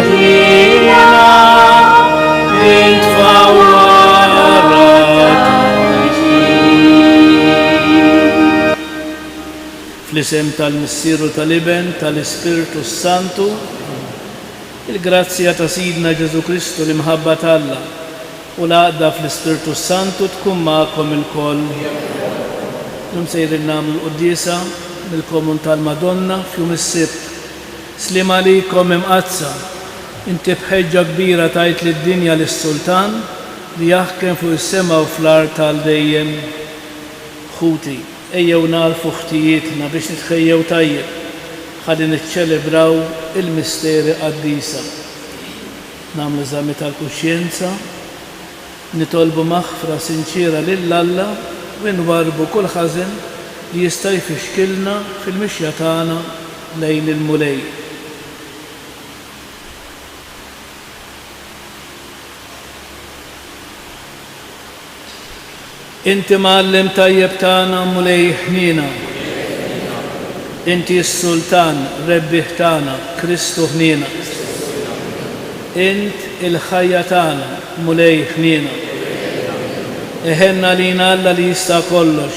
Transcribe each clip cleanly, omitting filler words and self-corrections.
ħnina intfawwara fl-isem tal-Missieru tal-Iben tal-Ispiritu Santu, il-grazzja ta' Sidna Ġesu Kristu l-imħabba tal-Alla u l-għaqda fl-Ispiritu Santu tkun magħkom ilkoll. Lum sejrin nagħmlu l-quddiesa mill-komun tal-Madonna f'jum is-Sibt. Slim għalikom imqazza, inti bħeġġa kbira tajt lid-dinja lis-Sultan li jaħkem fuq is-sema u fl-art tal-dejjem. Ħuti, ejjew nagħrfu ħtijietna biex nitħejjew tajjeb ħalli niċċelebraw il-misteri qaddisa. Nagħmlu eżami tal-kuxjenza, nitolbu maħfra sinċira lill-Alla u nwarbu kull ħażen li jista' jfixkilna fil-mixja tagħna lejn il-mulej. Inti Mgħallem tajjeb tagħna mulej ħnina. Inti s-Sultan rebbieħ tagħna Kristu ħnina. Int il-ħajja tagħna mulej ħnina. Eħenna lina Alla li jista' kollox,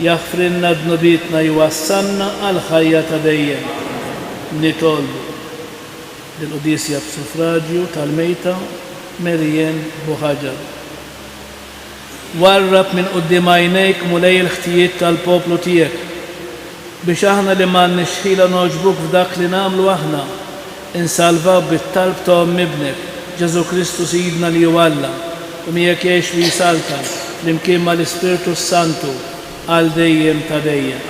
jaħfrilna dnubietna jwassalna għal ħajja ta' dejjem. Nitolbu lill-Qudisja b'suffraġġju tal-mejta Merjen Buħaġar. Warrab minn quddiem għajnejk mulej il-ħtijiet tal-poplu tiegħek biex aħna li m'għandniex ħila noġbuk f'dak li nagħmlu aħna insalvaw bit-talb ta' ibnek Ġesu Kristu Sidna li hu Alla u miegħek jgħix li jsaltan flimkien mal-Ispiritu Santu għal dejjem ta' dejjem.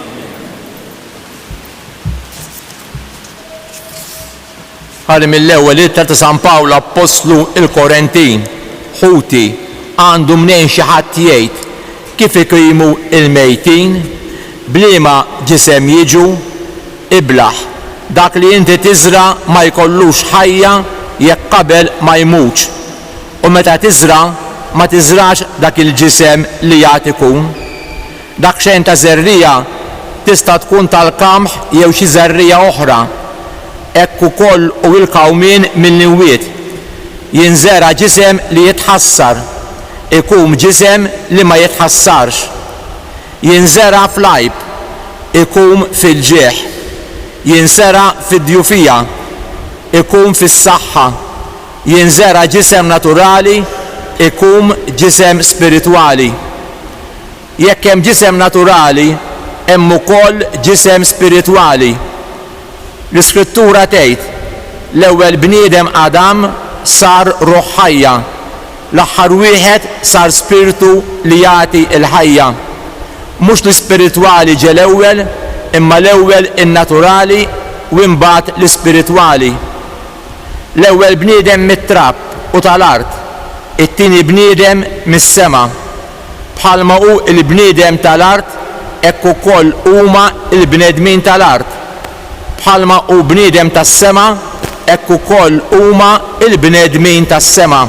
Ħalli mill-ewwel ittra ta' San Pawlu Apostlu il-Korintin, Ħuti, għandu mnejn xi ħadd jgħid kif ikrimu il-mejtin, bliema ġisem jiġu, iblaħ dak li inti tiżra ma jkollux ħajja jekk qabel ma jmutx. U meta tiżra ma tiżrax dak il-ġisem li jagħti ikun. Dak xejn ta' żerrija tista' tkun tal-qamħ jew xi żerrija oħra. Hekk ukoll u l-kawmien mill-inwiet. Jinżera ġisem li jitħassar, ikun ġisem li ma jitħassarx. Jinżera fl-għajb, ikun fil-ġieħ. Jinżera fid-djufija, ikun fis-saħħa. Jinżera ġisem naturali, ikun ġisem spiritwali. Jekk hemm ġisem naturali, hemm ukoll ġisem spiritwali. L-Iskrittura tgħid l-ewwel bniedem Adam sar ruħ ħajja, l-aħħar wieħed sar spiritu li jagħti l-ħajja. Mhux l-ispiritwali ġie l-ewwel, imma l-ewwel in-naturali u mbagħad l-ispiritwali. L-ewwel bniedem mit-trapp u tal-art, it-tieni bniedem mis-sema. Bħalma hu l-bniedem tal-art, hekk ukoll huma l-bnedmin tal-art. Bħalma hu bniedem tas-sema, hekk ukoll huma l-bnedmin tas-sema.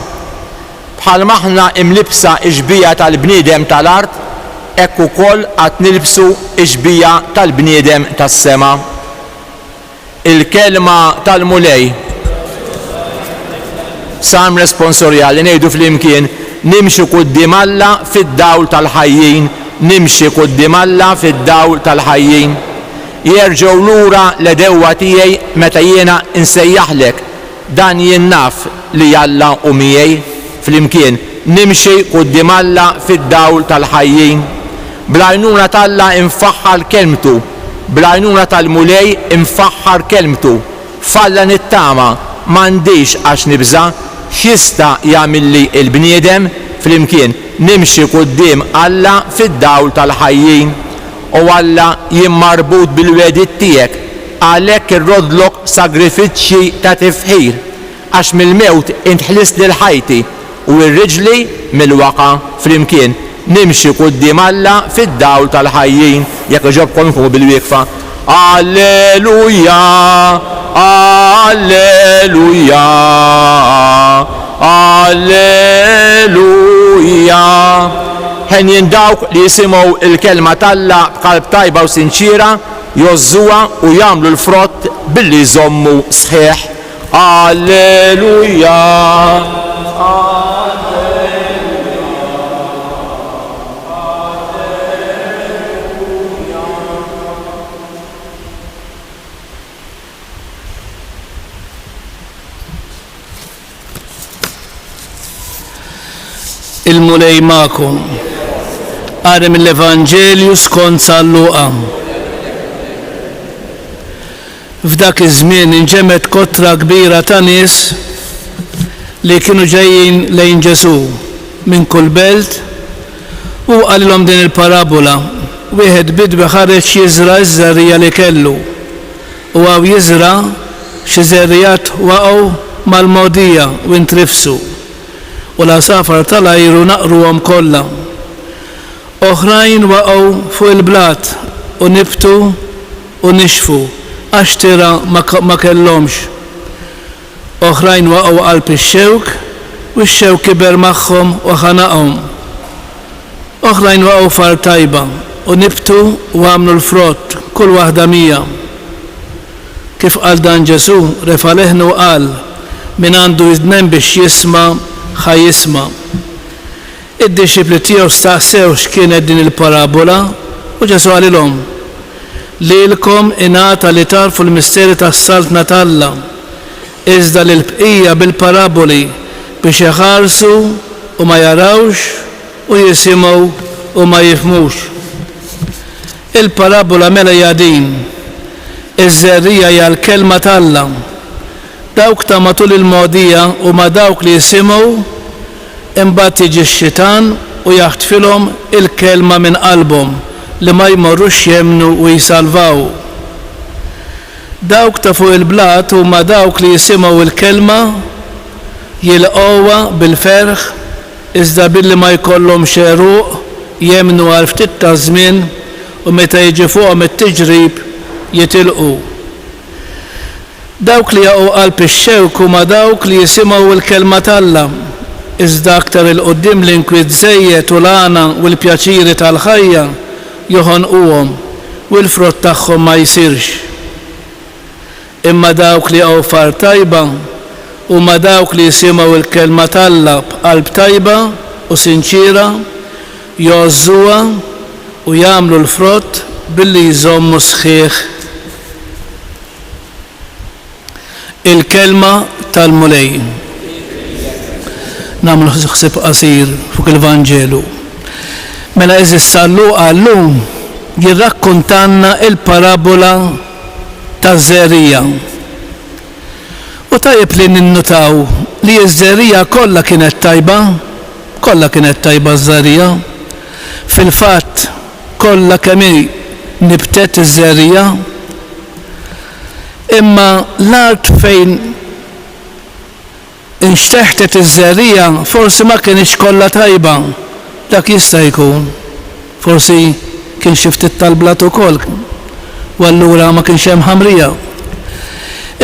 Bħalma aħna imlibsa ġbija tal-bniedem tal-art, hekk ukoll qatt nilbsu ġbija tal-bniedem tas-sema. Il-kelma tal-mulej sam responsorjali ngħidu flimkien nimxi quddiem Alla fid-dawl tal-ħajjin, nimxi quddiem Alla fid-dawl tal-ħajjin. Jerġgħu lura l-edewwa tiegħi meta jiena insejjaħlek dan jien naf li Alla u miegħi flimkien nimxi quddiem Alla fid-dawl tal-ħajjin. Bl-għajnuna tal-Alla infaħħar kelmtu, bl-għajnuna tal-mulej infaħħar kelmtu. Falla nittama m'għandix għax nibża x'jista' jagħmilli l-bniedem flimkien nimxi quddiem Alla fid-dawl tal-ħajjin. U Alla jien marbut bil-wedid tiegħek għalhekk irrodlok sagrifiċċji ta' tifħir għax mill-mewt intħlist lil ħajti u r-riġli mill-waqa flimkien nimxi quddiem Alla fid-dawl tal-ħajjin. Jekk iġobkom inkunu bil-wieqfa. Alleluja, alleluja, alleluja. Ħen dawk li jisimgħu il-kelma tal-Alla b'qalb tajba u sinċira jożżuha u jagħmlu l-frott billi jżommu sħiħ. Alleluja. Il-mulej ma'kom. Għara mill-Evanġelju skont San Luqa. F'dak iż-żmien inġemet kotra kbira ta' nies li kienu ġejjin lejn Ġesu minn kull belt u qalilhom din il-parabola. Wieħed bidwi ħareġ jiżra ż-żerrija li kellu u għaw jiżra xi żerrijat waqgħu mal-mogħdija u ntrifsu u l-għasafar tal-ajru naqruhom kollha. Oħrajn waqgħu fuq il-blat u nibtu u nixfu għax tira ma kellhomx. Oħrajn waqgħu qalb ix-xewk u x-xewk kiber magħhom u ħanaqhom. Oħrajn waqgħu far tajba u nibtu u għamlu l-frott kull waħda mija. Kif qal dan Ġesu refa' leħnu u qal min għandu idnen biex jisma' ħajjisma'. Id-disċipli tiegħu staqsew x'kienet din il-parabola u Ġesu għalilhom lilkom ingħata li tarfu l-misteri tas-saltna tal-Alla, iżda lil bqija bil-paraboli biex iħarsu u ma jarawx u jisimgħu u ma jifhmux. Il-parabola mela hija din: iż-żerrija hija l-kelma tal-Alla. Dawk ta' matul il-mogħdija u ma dawk li jisimgħu imbagħad jiġi x-xitan u jaħtfilhom il-kelma minn qalbhom li ma jmorrux jemmnu u jisalvaw. Dawk ta' fuq il-blat u ma dawk li jisimgħu il-kelma jilqgħuha bil-ferħ iżda billi ma jkollhom xeruq jemmnu għal ftit ta' żmien u meta jiġi fuqhom it-tiġrib jitilqu. Dawk li jaqgħu qalb ix-xewk huma dawk li jisimgħu l-kelma tal-Alla, iżda aktar il-qudiem l-inkwiet żejjed u l-għana u l-pjaċiri tal-ħajja joħonquhom u l-frott tagħhom ma jsirx. Imma dawk li jaqgħu far tajba huma dawk li jisimgħu l-kelma tal-Alla b'qalb tajba u sinċira, jgħożżuha u jagħmlu l-frott billi jżommu sħiħ. Il-kelma tal-mulej. Nagħmlu ħsieb qasir fuq il-Vanġelu. Mela eżis San Luqa llum jirrakkuntanna il-parabola taż-żerrija. U tajjeb li ninnutaw li ż-żerrija kollha kienet tajba ż-żerrija. Fil-fatt kollha kemm nibtet iż-żerrija. Imma l-art fejn inxteħtet iż-żerrija forsi ma kienx kollha tajba. Dak jista' jkun. Forsi kien xi ftit tal-blat ukoll u allura ma kienx hemm ħamrija.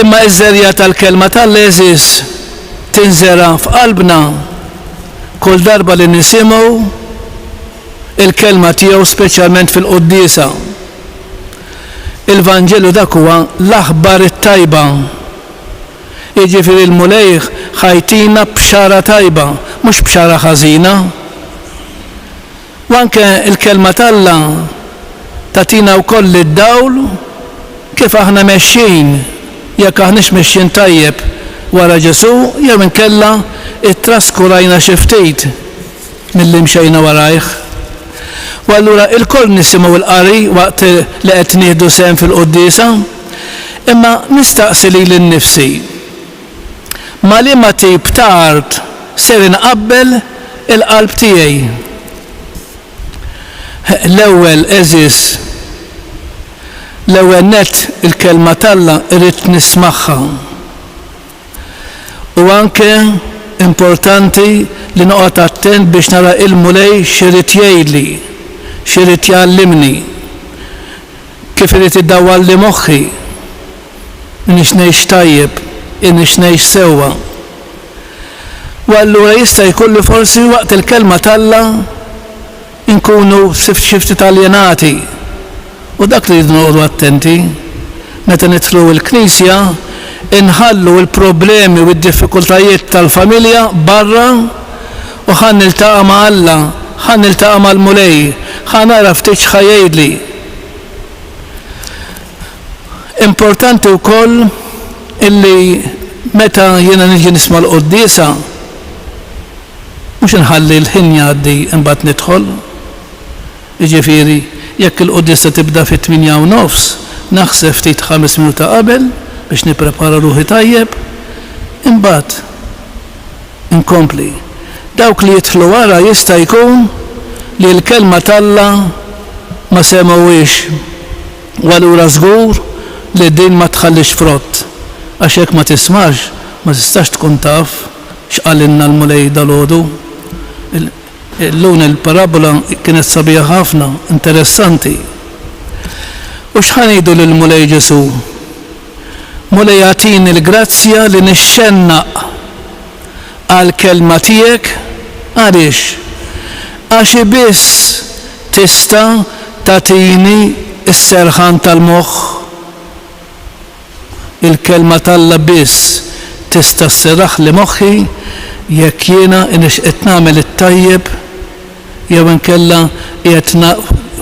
Imma iż-żerja tal-kelma tal-eżis tinżera f'qalbna kull darba li nisimgħu il-kelma tiegħu speċjalment fil-quddiesa. Il-Vanġelu dak huwa l-aħbar it-tajba. Jiġifieri l-mulej ħajtina b'xara tajba, mhux b'xara ħażina. U anke il-kelma tal-Alla tatina wkoll id-dawl kif aħna mexxin, jekk aħniex mexxin tajjeb wara Ġesu jew inkella ittraskurajna xi ftit milli mxejna warajh. U allura il-koll nisimgħu l-qari waqt li qed nieħdu sehem fil-quddiesa, imma nistaqsi lili nnifsi ma liema tip ta' art ser inqabbel il-qalb tiegħi. L-ewwel eżis, l-ewwel nett il-kelma tal-Alla irrid nismagħha. U anke importanti li noqgħod attent biex nara il-mulej x'irid jgħidli, x'irid jgħallimni, kif irid iddawwalli moħħi, inix ngħix tajjeb, inix ngħix sewwa. U allura jista' jkun li forsi waqt il-kelma tal-Alla nkunu xi ftit aljenati. U dak li noqogħdu attenti meta nidħlu l-Knisja inħallu l-problemi u d-diffikultajiet tal-familja barra u ħan niltaqa' ma' Alla, ħan niltaqa' mal-mulej, ħan nara ftit x'ħajejdli. Importanti wkoll illi meta jiena niġi nisma' l-quddiesa mhux inħalli l-ħin jgħaddi imbagħad nidħol. Jiġifieri jekk il-quddiesa tibda fit-8:09 naħseb ftit 5 minuta qabel biex nipprepara ruħi tajjeb, imbagħad inkompli. Dawk li jidħlu wara jista' jkun li l-kelma talla ma semgħuhiex u allura żgur li din ma tħallix frott għax hekk ma tismax ma tistax tkun taf x'qalilna l-mulej dalgħodu. Illum il-parabola kienet sabiħa ħafna, interessanti. U x'ħanejdu lill-mulej Ġesu? Mulej għatini l-grazzja li nixxennaq għal-kelma tiegħek għaliex? Għax biss tista' tagħtini s-serħan tal-moħħ. Il-kelma Alla biss tista' sserraħ li moħħi jekk jiena inix qed nagħmel it-tajjeb jew inkella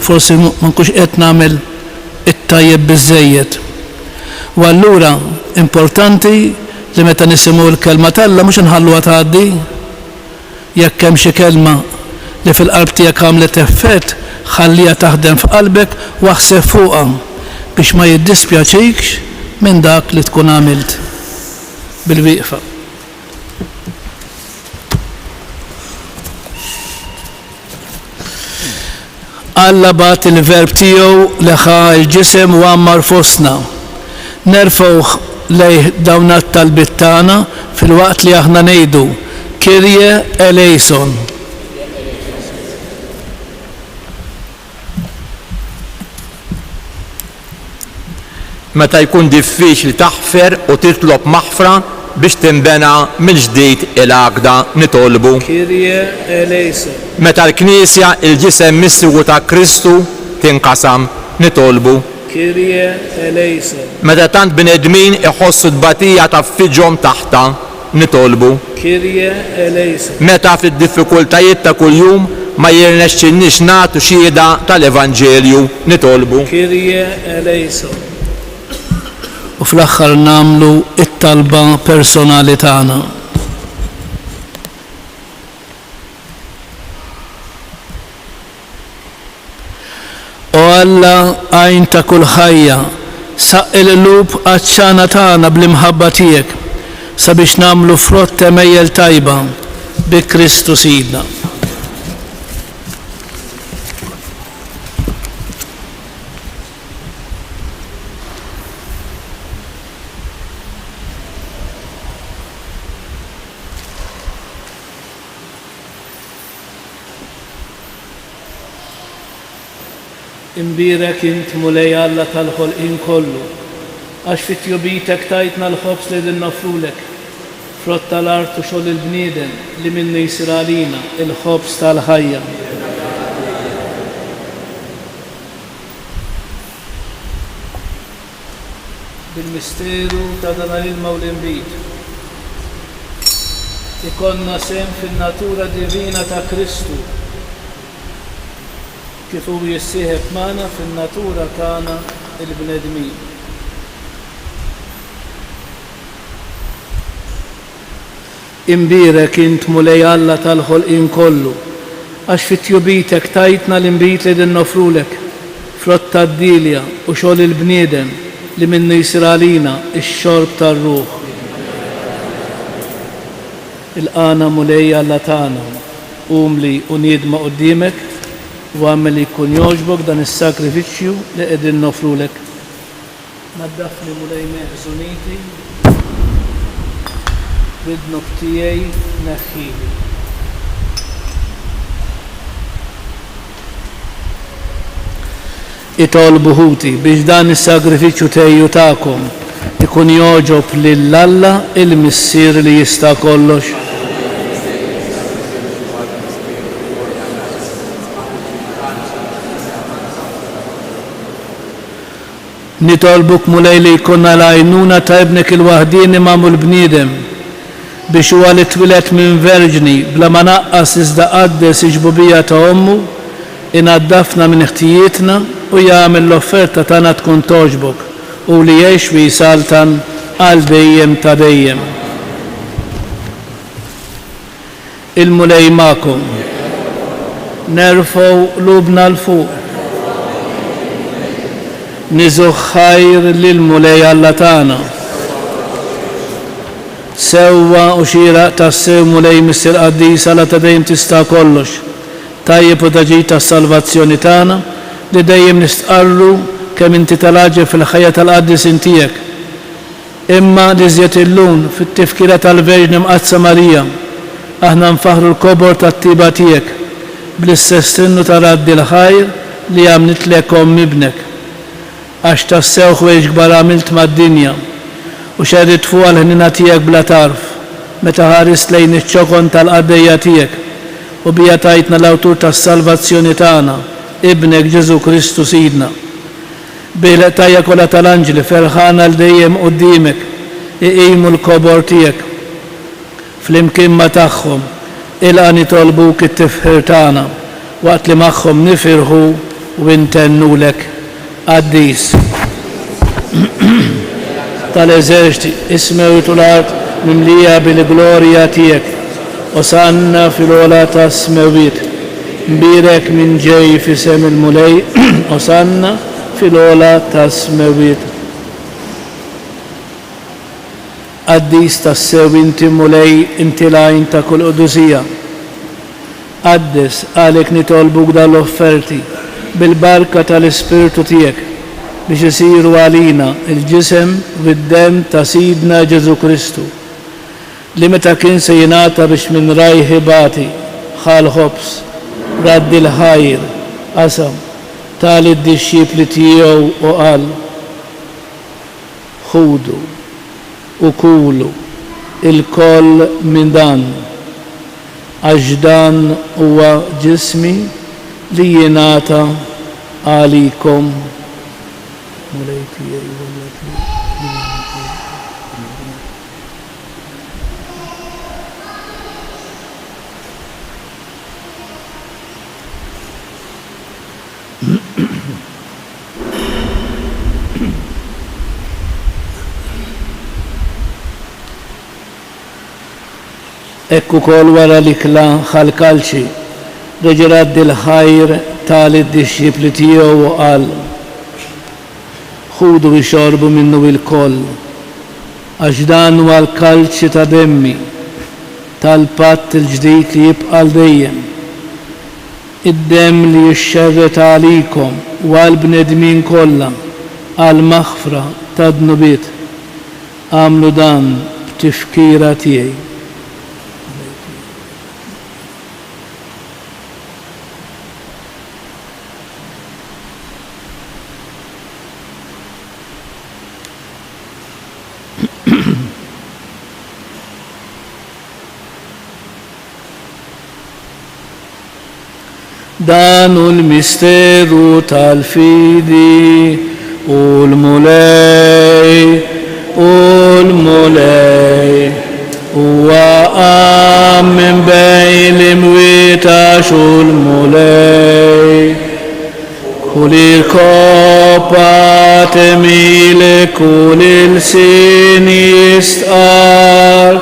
forsi ma nkunx qed nagħmel it-tajjeb biżżejjed. U allura importanti li meta nisimgħu l-kelma Alla mhux inħalluha tgħaddi. Jekk hemm xi kelma li fil-qalb tiegħek għamlet effett, ħalliha taħdem f'qalbek u aħseb fuqha biex ma jiddispjaċikx minn dak li tkun għamilt bil-wieqfa. Alla bat il-verb tiegħu li ħa l-ġisem u għammar fostna. Nerfgħu lejh dawn it-talbiet tagħna fil-waqt li aħna ngħidu Kyrie eleison. Meta jkun diffiċli taħfer u titlob maħfra biex timbena mill-ġdid il-għaqda nitolbu. Kyrie eleison. Meta l-Knisja il-ġisem missigu ta' Kristu tinqasam nitolbu. Kyrie eleison. Meta tant bnedmin iħossu d-batija ta' fiġhom taħta nitolbu. Kyrie eleison. Meta fid-diffikultajiet ta' kuljum ma jirnexxinniex nagħtu xhieda tal-Evanġelju nitolbu. Kyrie eleison. U fl-aħħar nagħmlu it-talba personali tagħna. O Alla għajn ta' kull ħajja, saq il-lub għaċċana tagħna bl-imħabba tiegħek sabiex nagħmlu frott temejjel tajba bi Kristu Sidna. Imbirek int mulej Alla tal-ħolqien kollu, għax fit-tjobitek tajtna l-ħobs li nofrulek, frott tal-art u xogħol il-bniedem li minnu jsir għalina il-ħobs tal-ħajja. Bil-misteru ta' dan l-ilma u l-imbit ikonna sem fin-natura divina ta' Kristu kif hu jissieħeb magħna fin-natura tagħna il-bnedmin. Imbirek int mulej Alla tal-ħolqien kollu, għax fit-tjobitek tajtna l-imbit li nofrulek, frott tad-dilja u xogħol il-bniedem li minnu jsir għalina x-xorb tar-ruħ. Il-qana mulej Alla tagħna, umli u niedma quddiemek u għamel li jkun jogħġbok dan is-sakrifiċċju li qegħdin nofrulek. Naddafni mulej meħżuniti bid-dnub tiegħi neħħili. Itolbu ħuti biex dan is-sagrifiċċju tejju tagħkom ikun jogħġob lil Alla il-missier li jista' kollox. nitolbuk mulej li jkunna l-għajnuna ta' ibnek il-waħdin imam l-bniedem biex huwa li twilet minn verġni bla ma naqqas iżda qaddes iġbubija ta' ommu inaddafna minn ħtijietna u jagħmel l-offerta tagħna tkun toġbok u li jgħix wi saltan għal dejjem ta' dejjem. Il-mulej magħkom. Nerfgħu lubna l-fuq. Niżu ħajr lill-mulej Alla tagħna. Sewwa u xieraq tas-sew mulej Mister Qaddis Alla ta' dejjem tista' kollox. Tajjeb u taġid tas-salvazzjoni tagħna li dejjem nistqarru kemm inti tal-aġeb fil-ħajja tal-qaddisin tiegħek. Imma li żjed illum fit-tifkira tal-Verġni Mqazza Marija aħna nfaħru l-kobor tat-tiba tiegħek bl-istess tinnu ta' raddi l-ħajr li għamlitlek omm ibnek. Għax tassew ħwejġ kbar għamilt mad-dinja u xerrit fuq għal-ħnina tiegħek bla tarf meta ħarist lejn iċ-ċokon tal-qaddejja tiegħek u bija tajtna l-awtur tas-salvazzjoni tagħna, ibnek Ġesu Kristu Sidna. Bil-tajja kollha tal-anġli ferħana l dejjem quddiemek iqimu l-kobor tiegħek. Flimkien ma tagħhom ilqa nitolbuk it-tifħir tagħna waqt li magħhom nifirħu u ntennulek Qaddis tal-eżerċiti ismewtu l-art mimlija bil-glorja tiegħek. Osanna fil-ola tas-smewiet, mbirek minn ġej fisem il-mulej, osanna fil-ola tas-smewiet. Qaddis tas-sew inti mulej inti lajn ta' kull qudusija. Qaddis għalek nitolbuk dal-offerti bil-barka tal-Ispirtu tiegħek biex isiru għalina il-ġisem u d-dem ta' Sidna Ġesu Kristu li meta kien se jingħata biex minn rajħi bati ħal ħobs raddi l-ħajr qasam tal id-dixxipli tiegħu u qal ħudu u kulu il-koll minn dan għax dan huwa ġismi li jingħata għalikom. Ekku kol wara li kla ħal-kalċi reġirat dil-ħajr tal-id-dixxipli tiegħu u qal ħudu ixorbu minnu il-koll għax dan huwa l-kalċi ta' demmi tal-patt il-ġdid li jibqa' dejjem. Id-demm li jixxerret għalikom u għall-bnedmin kollha għall-maħfra tad-dnubiet għamlu dan b'tifkira tiegħi. Dan u l-misteru tal-fidi u l-mulej u għam minn bejn l-imwietax u l-mulej kull il-koppa temile kull il-sin jistqar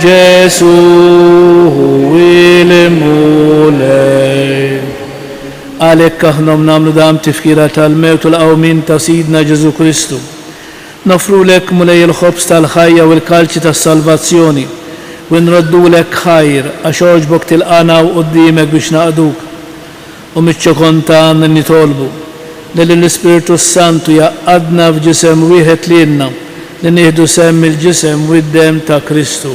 Ġesu hu il-mulej. Għalhekk aħna nagħmlu dam tifkira tal-mewt u l-qawmin ta' Sidna Ġesu Kristu. Nofrulek mulej il-ħobs tal-ħajja u l-kalċi tas-salvazzjoni u nroddulek ħajr għax oġbok tilqana u quddiemek biex naqduk u miċ-ċokon tagħna nitolbu li l-Ispiritu Santu jaqqadna f'ġisem wieħed lilna li nieħdu semm il-ġisem u d-dem ta' Kristu.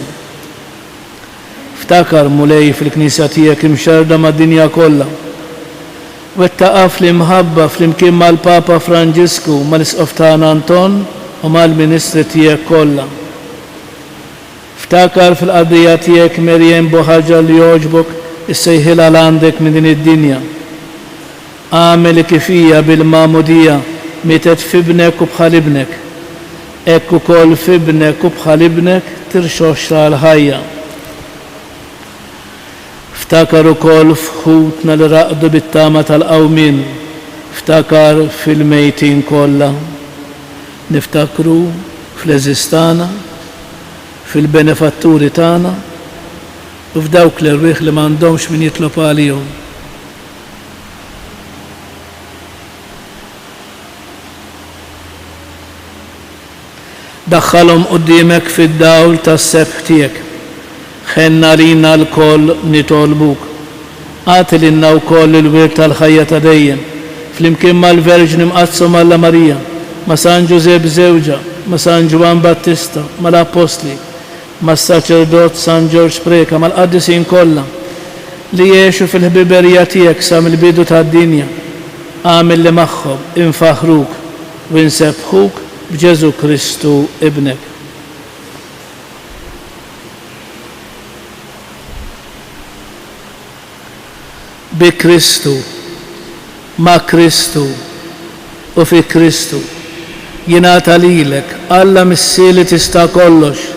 Ftakar mulej fil-Knisja tiegħek imxarda mad-dinja kollha. Wettaqaf l-imħabba fl-imkien mal-Papa Franġisku mal-Isqof tagħna Anton u mal-Ministri tiegħek kollha. Ftakar fil-qadija tiegħek Merjem Boħaġa li jogħġbok issejħilha għandek minn din id-dinja. Għamel kif hija bil-magħmudija mietet fibnek u bħal ibnek. Ekku kol fibnek u bħal ibnek tirxoxra l-ħajja. Ftakar ukoll fħutna li raqdu bit-tama tal-qawmin, ftakar fil-mejtin kollha. Niftakru fl-eżistana, fil-benefatturi tagħna u f'dawk l-irwieħ li m'għandhomx min jitlob għalihom. Daħħalhom quddiemek fid-dawl tas-sebħ tiegħek. Ħenna lina l-koll nitolbuk. Għati lilna wkoll il-wirt tal-ħajja ta' dejjem, flimkien mal-Verġni mqassum Alla Marija, ma' San Ġuseb żewġa, ma' San Ġwan Battista, mal-Apostli, mas-Saċerdot San Ġorġ Preka, mal-qaddisin kollha li jgħixu fil-ħbiberija tiegħek sa mill-bidu tad-dinja. Għamil li magħhom infaħruk u nsebħuk b'Ġesu Kristu ibnek. Bi Kristu, ma' Kristu u fi Kristu jingħata lilek Alla missieli tista' kollox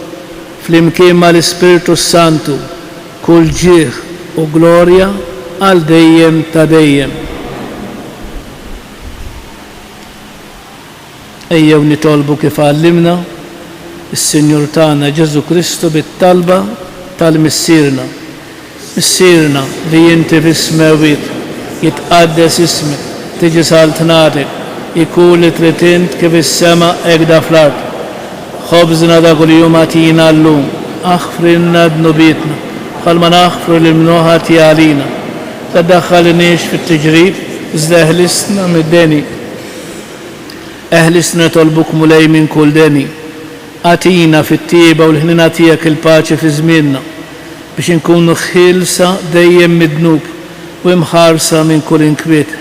flimkien mal-Ispiritu Santu kull ġieħ u glorja għal dejjem ta' dejjem. Ejjew nitolbu kif għallimna is-Sinjur tagħna Ġesu Kristu bit-talba tal-missierna. Missierna li inti fis-smewit jitqaddes ismek, tiġi saltnatek, ikun li trid int kif is-sema hekk fl-ard. Ħobżna ta' kuljum agħtina llum, aħfrilna dnubietna bħal ma naħfru lil-mnuħat għalina. Taddaħħalniex fit-tiġrib, iżda eħlisna mid-deni. Eħlisna nitolbuk mulej minn kull deni. Atina fit-tieba u l-ħnina tiegħek il-paċi fi żmienna biex inkunu ħilsa dejjem mid-dnub u imħarsa minn kull inkwiet.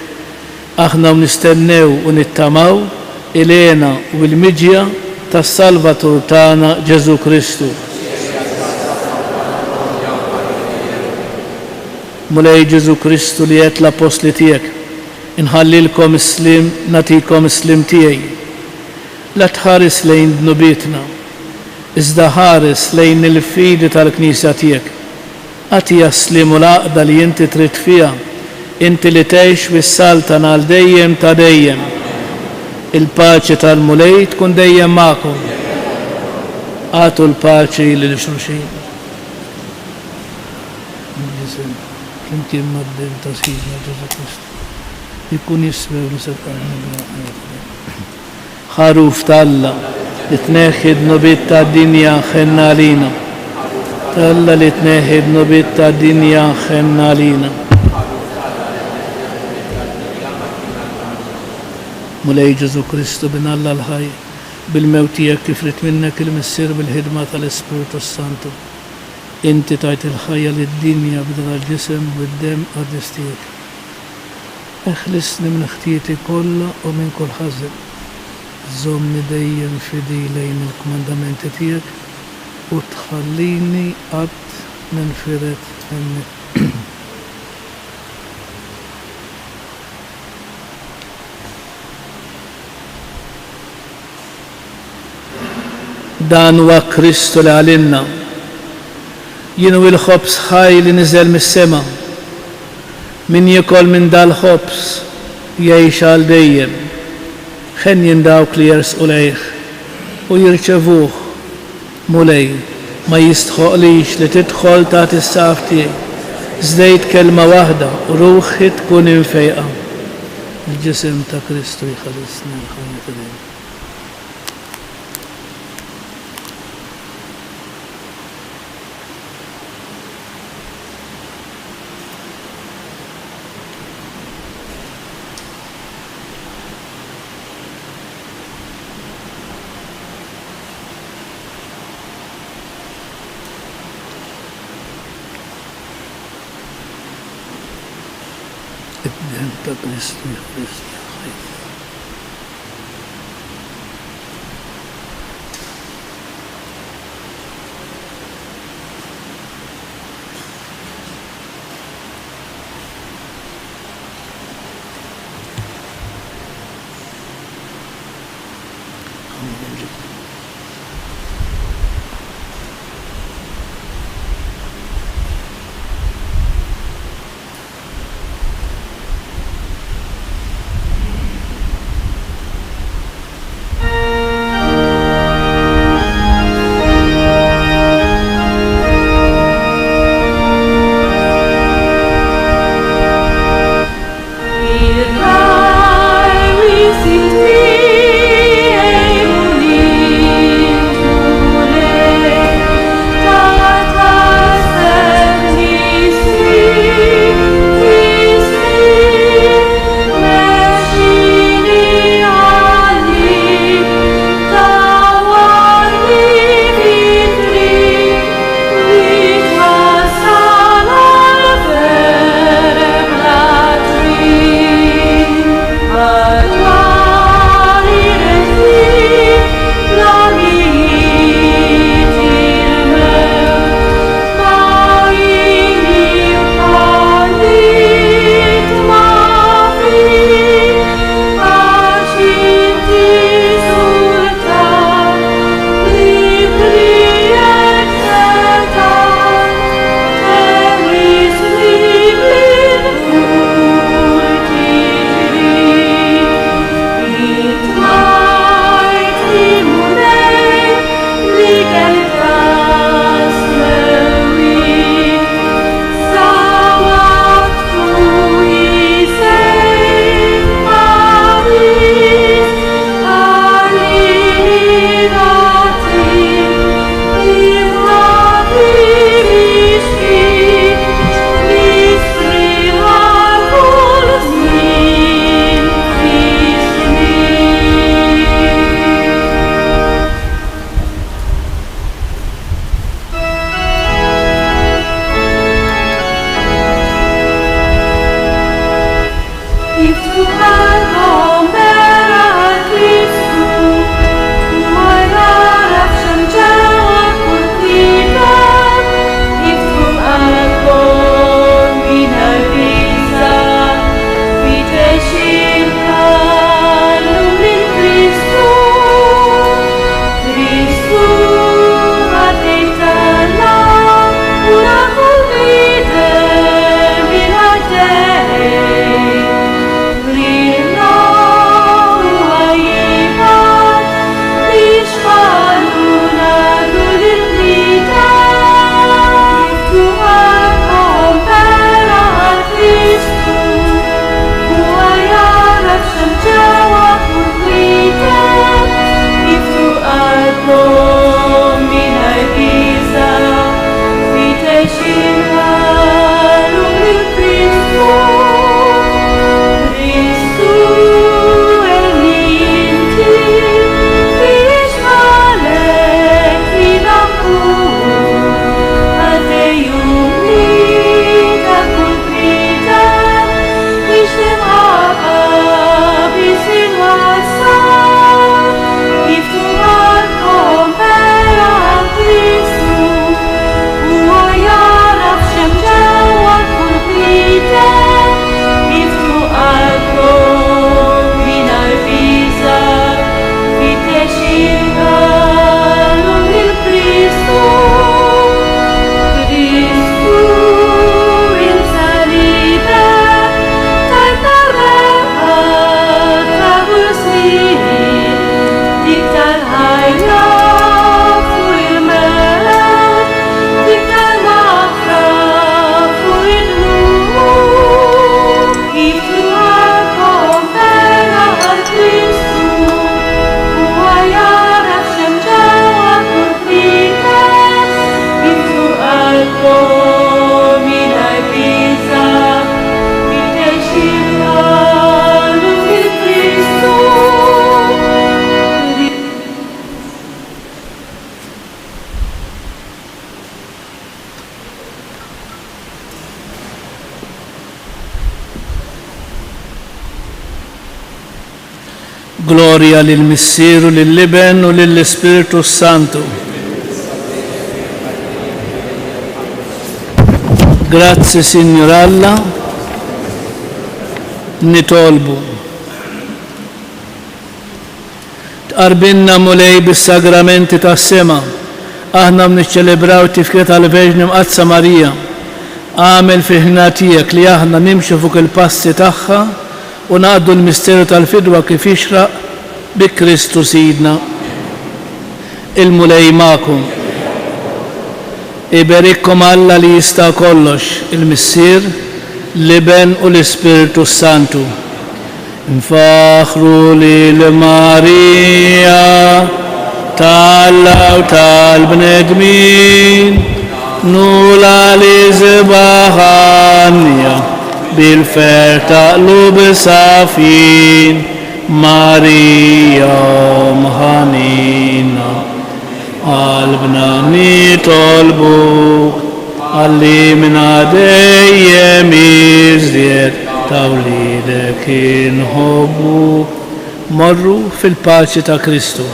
Aħna nistennew u nittamaw ilena u l-miġja tas-Salvatur tagħna Ġesu Kristu. Mulej Ġesu Kristu li qed l-apostli tiegħek, inħallilkom islim, natikom islim tiegħi. La tħares lejn dnubietna, iżda ħares lejn il-fidi tal-Knisja tiegħek. Għati jaslimu l-għaqda li inti trid fiha, inti li tgħix wis-saltan għal dejjem ta' dejjem. Il-paċi tal-mulej tkun dejjem magħkom. Għatu l-paċi lil xulxin. Flimkien mad-dem ta' Sidna Ġesu Kristu jkun jiswew li settaqna. Ħaruf tal-Alla li tneħħi d-nubiet tad-dinja ħenna għalina. Alla li tneħħi d-nubiet tad-dinja ħenna għalina. Mulej Ġesu Kristu bin Alla l-ħaj, bil-mewt tiegħek kif rid minnek il-missier bil-ħidma tal-Ispiritu Santu. Inti tajt il-ħajja lid-dinja bidra l-ġisem u d-dem qaddis tiegħek. Eħlisni minn ħtieti kollha u minn kull ħażin. Żommni dejjem fidi lejn il-komandamenti tiegħek u tħallini qatt ninfiret minnek. Dan huwa Kristu li għalinna. Jienu il-ħobs ħaj li niżel mis-sema. Min jikol minn dal-ħobs jgħix għal dejjem. Ħen jindawk li jersqu lejh u jirċevuh. Mulej, ma jistħoqlix li tidħol taħt is-saf tiegħi. Żdejt kelma waħda u ruħi tkun infejqa. Il-ġisem ta' Kristu jħallsni l-ħajja ta' dejjem. الدم ta' Kristu jħallsni l-ħajja. Domine visa, vite scelta, luce Cristo. Gloria للمسير وللابن وللسبيرتو سانتو. Grazie Signor Allah, nitolbu. Tqarbinna mulej bis-sagramenti tas-sema, aħna bniċċelebraw tifkiet tal-Verġni Mqazza Marija, għamel fil-ħna tiegħek li aħna nimxu fuq il-passi tagħha u ngħaddu l-misteru tal-fidwa kif jixraq bi Kristu Sidna. Il-mulej magħkom. Iberikkom Alla li jista' kollox, il-Missier, l-Iben u l-Ispiritu Santu. Nfaħru lil Marija tal-Alla u tal-bnedmin, nula li żbaħanja bil-fer taqlub safin, Marija mħanina. Qalbna nitolbu għallimna dejjem iżjed tawlidek inħobbu. Morru fil-paċi ta' Kristu.